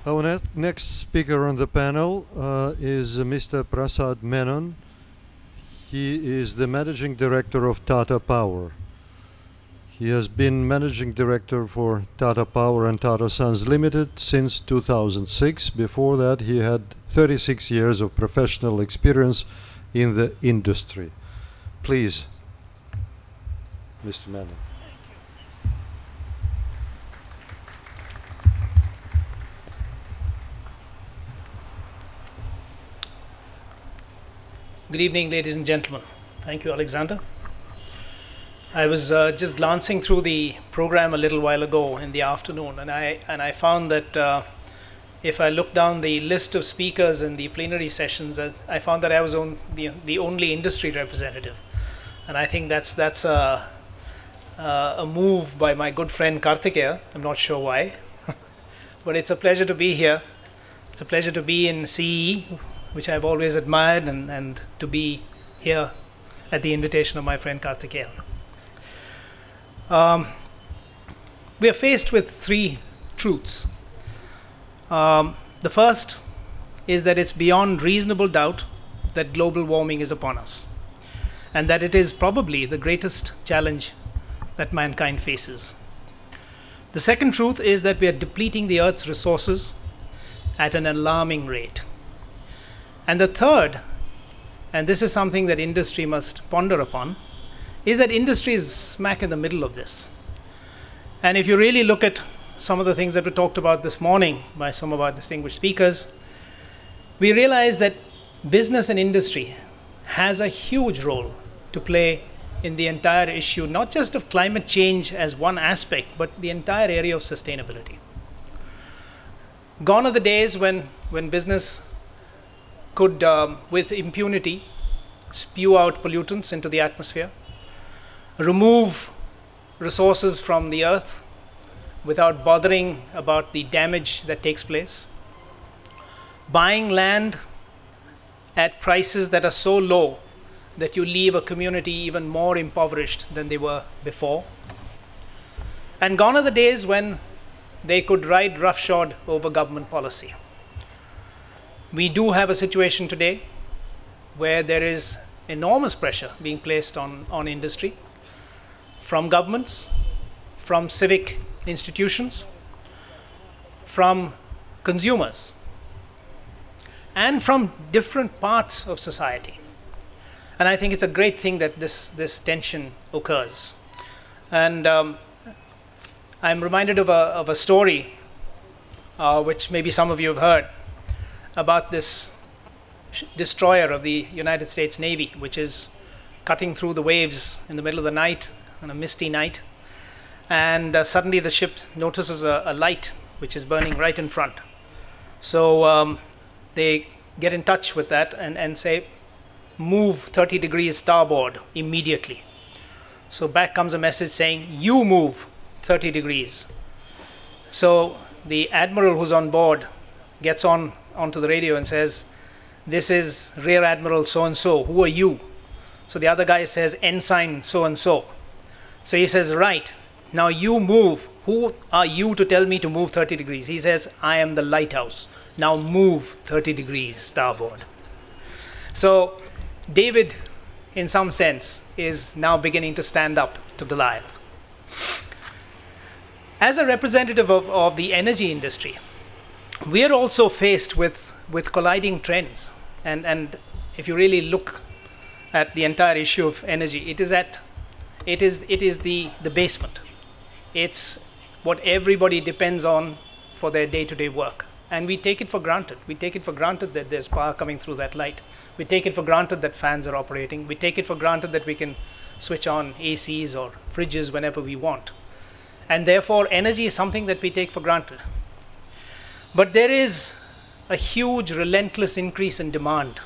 Our next speaker on the panel is Mr. Prasad Menon. He is the Managing Director of Tata Power. He has been Managing Director for Tata Power and Tata Sons Limited since 2006. Before that, he had 36 years of professional experience in the industry. Please, Mr. Menon. Good evening, ladies and gentlemen. Thank you, Alexander. I was just glancing through the program a little while ago in the afternoon, and I found that if I look down the list of speakers in the plenary sessions, I found that I was the only industry representative, and I think that's a move by my good friend Karthikeya. I'm not sure why, but it's a pleasure to be here. It's a pleasure to be in CE, which I've always admired, and to be here at the invitation of my friend Karthikeya. We are faced with three truths. The first is that it's beyond reasonable doubt that global warming is upon us, and that it is probably the greatest challenge that mankind faces. The second truth is that we are depleting the Earth's resources at an alarming rate. And the third, and this is something that industry must ponder upon, is that industry is smack in the middle of this. And if you really look at some of the things that were talked about this morning by some of our distinguished speakers, we realize that business and industry has a huge role to play in the entire issue, not just of climate change as one aspect, but the entire area of sustainability. Gone are the days when business could, with impunity, spew out pollutants into the atmosphere, remove resources from the earth without bothering about the damage that takes place, buying land at prices that are so low that you leave a community even more impoverished than they were before. And gone are the days when they could ride roughshod over government policy. We do have a situation today where there is enormous pressure being placed on industry from governments, from civic institutions, from consumers, and from different parts of society. And I think it's a great thing that this tension occurs. And I'm reminded of a story which maybe some of you have heard, about this destroyer of the United States Navy, which is cutting through the waves in the middle of the night, on a misty night. And suddenly the ship notices a light which is burning right in front. So they get in touch with that and say, move 30 degrees starboard immediately. So back comes a message saying, you move 30 degrees. So the admiral who's on board gets onto the radio and says, this is Rear Admiral so-and-so, who are you? So the other guy says, Ensign so-and-so. So he says, right, now you move. Who are you to tell me to move 30 degrees? He says, I am the lighthouse. Now move 30 degrees starboard. So David, in some sense, is now beginning to stand up to Goliath. As a representative of the energy industry, we are also faced with colliding trends. And if you really look at the entire issue of energy, it is the basement. It's what everybody depends on for their day-to-day work. And we take it for granted. We take it for granted that there's power coming through that light. We take it for granted that fans are operating. We take it for granted that we can switch on ACs or fridges whenever we want. And therefore, energy is something that we take for granted. But there is a huge, relentless increase in demand.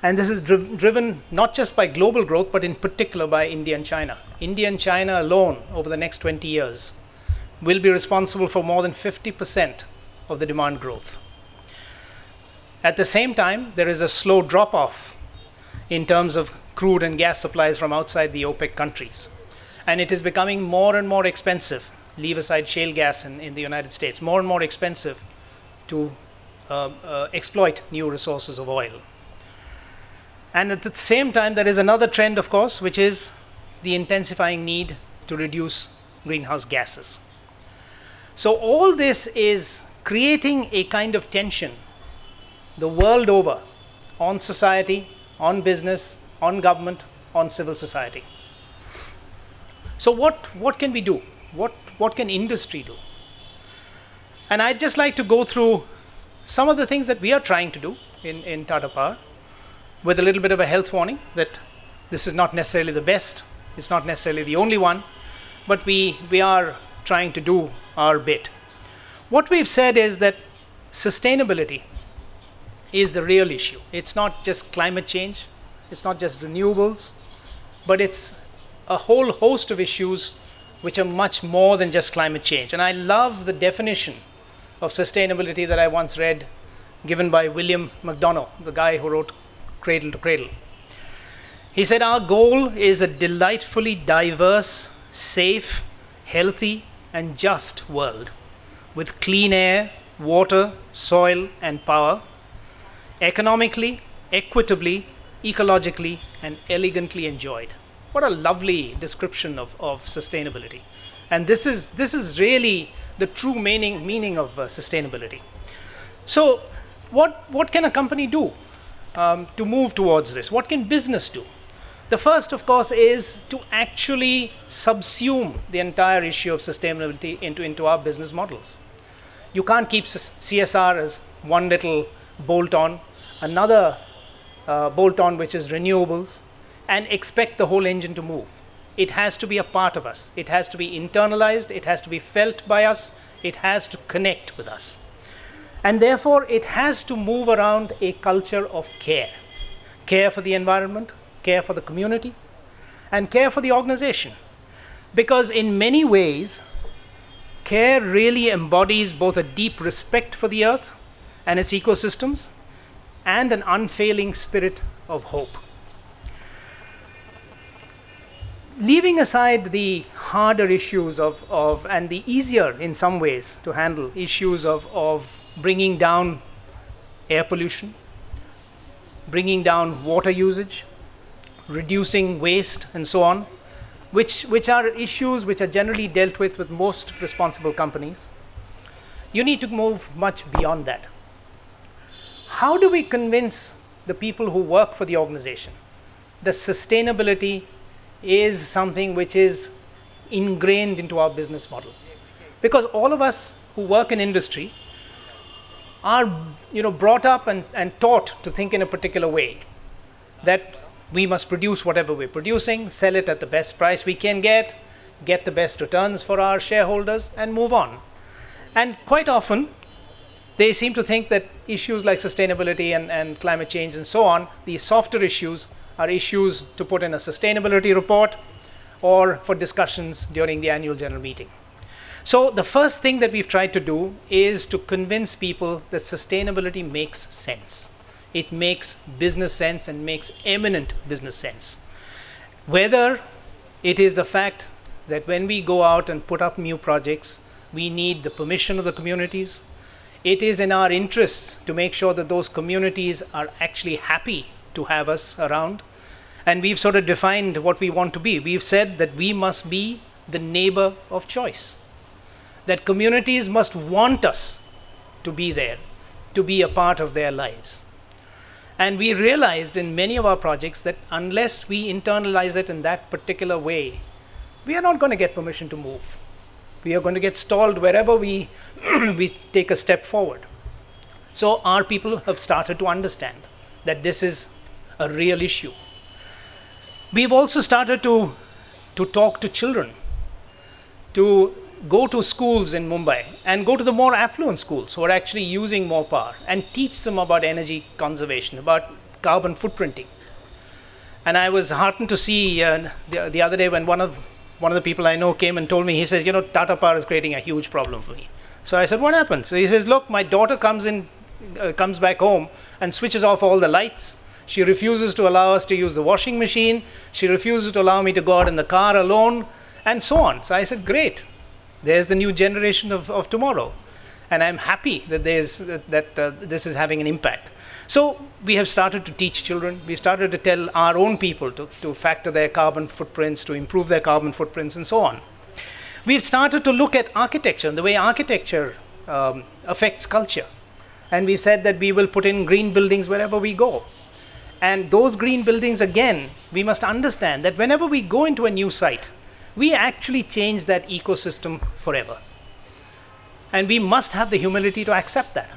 And this is driven not just by global growth, but in particular by India and China. India and China alone, over the next 20 years, will be responsible for more than 50% of the demand growth. At the same time, there is a slow drop-off in terms of crude and gas supplies from outside the OPEC countries. And it is becoming more and more expensive leave aside shale gas in the United States, more and more expensive to exploit new resources of oil. And at the same time, there is another trend, of course, which is the intensifying need to reduce greenhouse gases. So all this is creating a kind of tension the world over on society, on business, on government, on civil society. So what can we do? What can industry do? And I'd just like to go through some of the things that we are trying to do in Tata Power, with a little bit of a health warning that this is not necessarily the best, it's not necessarily the only one, but we are trying to do our bit. What we've said is that sustainability is the real issue. It's not just climate change, it's not just renewables, but it's a whole host of issues which are much more than just climate change. And I love the definition of sustainability that I once read, given by William McDonough, the guy who wrote Cradle to Cradle. He said, our goal is a delightfully diverse, safe, healthy, and just world with clean air, water, soil, and power, economically, equitably, ecologically, and elegantly enjoyed. What a lovely description of sustainability. And this is really the true meaning of sustainability. So what can a company do to move towards this? What can business do? The first, of course, is to actually subsume the entire issue of sustainability into our business models. You can't keep CSR as one little bolt-on, another bolt-on which is renewables, and expect the whole engine to move. It has to be a part of us. It has to be internalized. It has to be felt by us. It has to connect with us. And therefore, it has to move around a culture of care. Care for the environment, care for the community, and care for the organization. Because in many ways, care really embodies both a deep respect for the earth and its ecosystems and an unfailing spirit of hope. Leaving aside the harder issues and the easier in some ways to handle issues of bringing down air pollution, bringing down water usage, reducing waste, and so on, which are issues which are generally dealt with most responsible companies, you need to move much beyond that. How do we convince the people who work for the organization that sustainability is something which is ingrained into our business model? Because all of us who work in industry are brought up and taught to think in a particular way, that we must produce whatever we're producing, sell it at the best price we can get the best returns for our shareholders, and move on. And quite often, they seem to think that issues like sustainability and climate change and so on, these softer issues, are issues to put in a sustainability report or for discussions during the annual general meeting. So the first thing that we've tried to do is to convince people that sustainability makes sense. It makes business sense and makes eminent business sense. Whether it is the fact that when we go out and put up new projects, we need the permission of the communities. It is in our interests to make sure that those communities are actually happy to have us around. And we've sort of defined what we want to be. We've said that we must be the neighbor of choice, that communities must want us to be there, to be a part of their lives. And we realized in many of our projects that unless we internalize it in that particular way, we are not going to get permission to move. We are going to get stalled wherever we take a step forward. So our people have started to understand that this is a real issue. We've also started to talk to children, to go to schools in Mumbai and go to the more affluent schools who are actually using more power and teach them about energy conservation, about carbon footprinting. And I was heartened to see the other day when one of the people I know came and told me, he says, Tata Power is creating a huge problem for me. So I said, what happened? So he says, look, my daughter comes back home and switches off all the lights. She refuses to allow us to use the washing machine. She refuses to allow me to go out in the car alone, and so on. So I said, great. There's the new generation of tomorrow. And I'm happy that this is having an impact. So we have started to teach children. We've started to tell our own people to factor their carbon footprints, to improve their carbon footprints, and so on. We've started to look at architecture and the way architecture affects culture. And we've said that we will put in green buildings wherever we go. And those green buildings, again, we must understand that whenever we go into a new site, we actually change that ecosystem forever. And we must have the humility to accept that.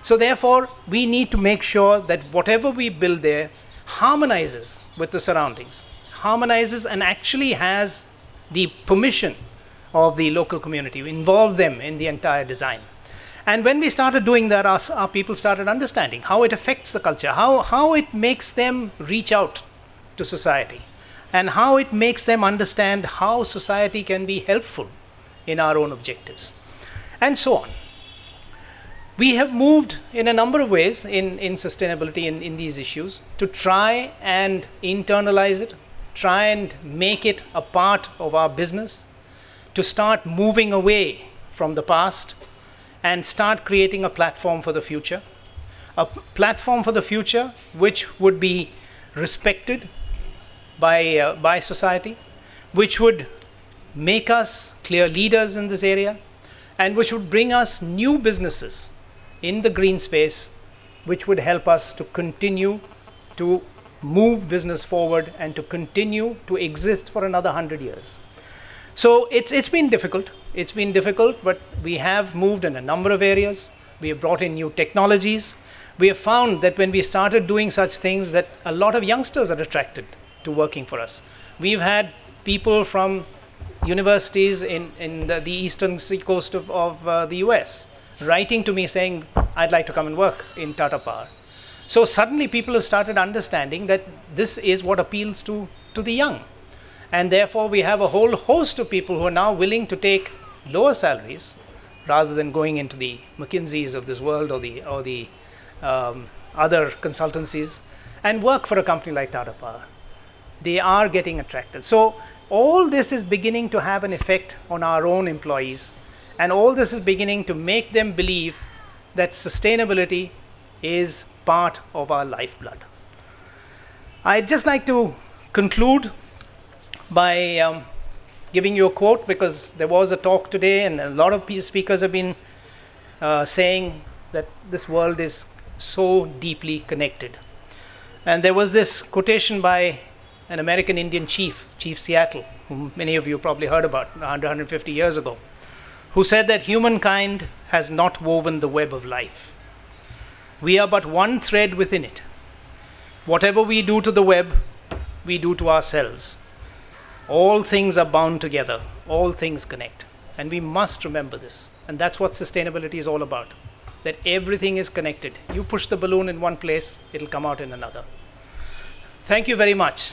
So therefore, we need to make sure that whatever we build there harmonizes with the surroundings, harmonizes and actually has the permission of the local community. We involve them in the entire design. And when we started doing that, our people started understanding how it affects the culture, how it makes them reach out to society, and how it makes them understand how society can be helpful in our own objectives, and so on. We have moved in a number of ways in sustainability in these issues to try and internalize it, try and make it a part of our business, to start moving away from the past and start creating a platform for the future. A platform for the future which would be respected by society, which would make us clear leaders in this area, and which would bring us new businesses in the green space, which would help us to continue to move business forward and to continue to exist for another 100 years. So it's been difficult. It's been difficult, but we have moved in a number of areas. We have brought in new technologies. We have found that when we started doing such things, that a lot of youngsters are attracted to working for us. We've had people from universities in the eastern seacoast of the US writing to me saying, I'd like to come and work in Tata Power. So suddenly people have started understanding that this is what appeals to the young. And therefore we have a whole host of people who are now willing to take lower salaries rather than going into the McKinseys of this world or the other consultancies and work for a company like Tata Power. They are getting attracted. So all this is beginning to have an effect on our own employees, and all this is beginning to make them believe that sustainability is part of our lifeblood. I'd just like to conclude by giving you a quote, because there was a talk today and a lot of speakers have been saying that this world is so deeply connected. And there was this quotation by an American Indian chief, Chief Seattle, whom many of you probably heard about 150 years ago, who said that humankind has not woven the web of life. We are but one thread within it. Whatever we do to the web, we do to ourselves. All things are bound together. All things connect. And we must remember this. And that's what sustainability is all about. That everything is connected. You push the balloon in one place, it'll come out in another. Thank you very much.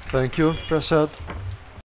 Thank you, Prasad.